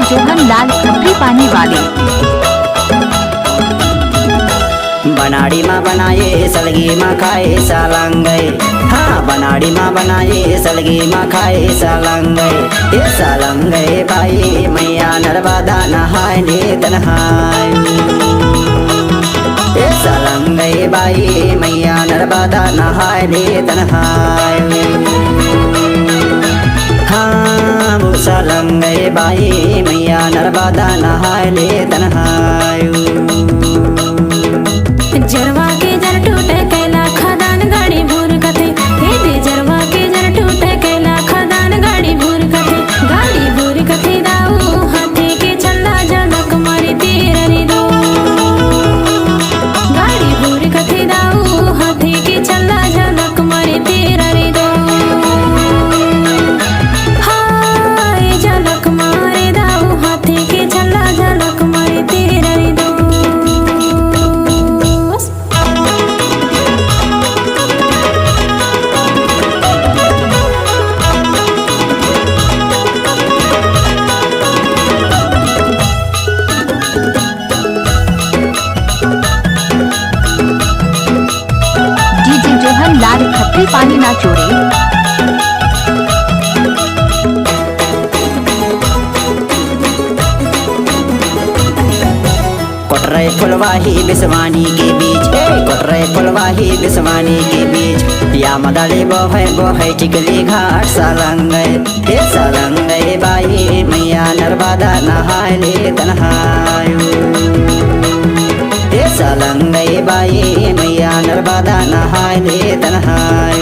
Johan लाल खत्री पानी वाले। बनाड़ी माँ बनाए सलगी माँ खाए सालंगई। हाँ बनाड़ी माँ बनाए सलगी माँ खाए सालंगई। ये सालंगई बाई मैया नर्मदा नहाय ले तनहाय। ये सालंगई बाई मैया नर्मदा नहाय ले तनहाय। हाँ वो सालंगई बाई मैया नर्मदा नहाय ले तनहाय। जरवा के जर टूटे कैला खदान गाड़ी भूर कथे। हे दे जरवा के जर टूटे कैला खदान गाड़ी भूर कथे। गाड़ी भूर कथे दाऊ हाथे के चंदा झलक मारे तेरी दो। गाड़ी भूर कथे दाऊ हाथे के चंदा झलक मारे तेरी दो। हाय झलक मारे दाऊ हाथे के चंदा झलक मारे तेरी दो। डीजे जोहन लाल खत्री पानी ना चोरे। कोटरे फुलवाही बिस्वानी के बीच। कोटरे फुलवाही बिस्वानी के बीच। या मदाली बोहे टिकली घाट सालंगई। हे सालंगई बाई मैया नर्मदा नहाय ले तनहाय। हे सालंगई बाई मैया नर्मदा नहाय ले तनहाय।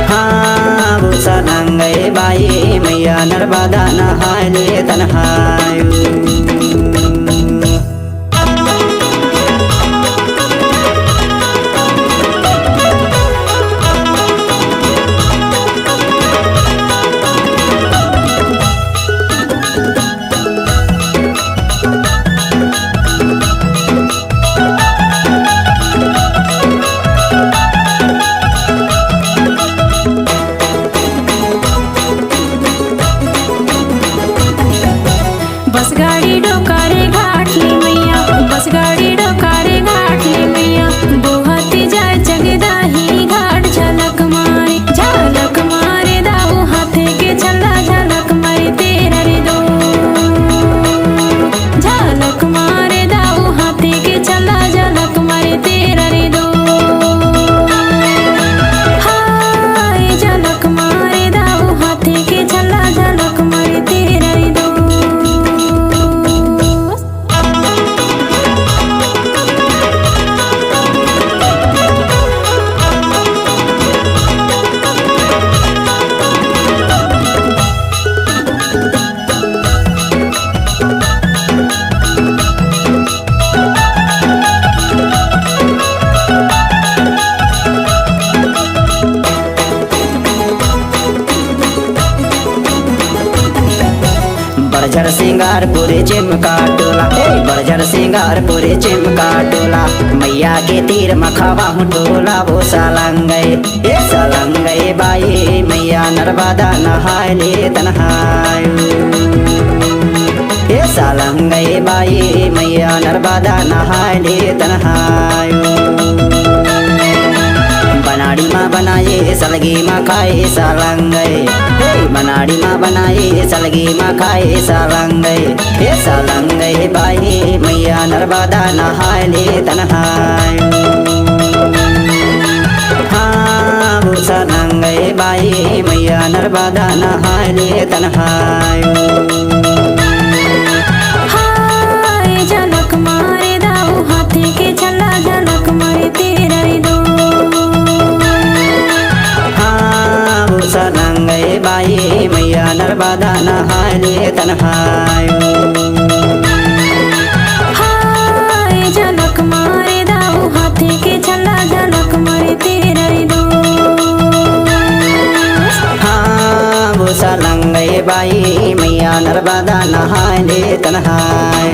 हाँ वो सालंगई बाई मैया नर्मदा नहाय ले तनहाय। बस गाड़ी डोकारे घाट ले मैया। बस गाड़ी डोकारे घाट ले मैया। बोहती जाए जगदाही घाट झलक मारे दाऊ हाथे के चंदा झलक मारे तेरे दो। झलक मारे दाऊ हाथे के चंदा झलक मारे तेरे दो। हाय झलक मारे दाऊ हाथे के चंदा झलक मारे तेरे दो। बड़झर सिंगार पूरे चिमका टोला। बड़झर सिंगार पूरे चिमका टोला। मैया के तीर मखावा हूँ टोला वो सालंगई। ये सालंगई बाई मैया नर्मदा नहाय ले तनहाय। ये सालंगई बाई मैया नर्मदा नहाय ले तनहाय। बनाड़ी माँ बनाए सलगी माँ खाए सालंगई। बनाड़ी माँ बनाए सलगी माँ खाए सालंगई। हे सालंगई बाई मैया नर्मदा नहाय ले तनहाय। हाँ वो सालंगई बाई मैया नर्मदा नहाय ले तनहाय। हाय झलक मारे दाऊ हाथे के चंदा झलक मारे तेरे दो। हाँ वो सालंगई बाई मैया नर्मदा नहाय ले तनहाय। हाय झलक मारे दाऊ हाथे के चंदा झलक मारे तेरे दो। हाँ वो सालंगई बाई मैया नर्मदा नहाय ले तनहाय।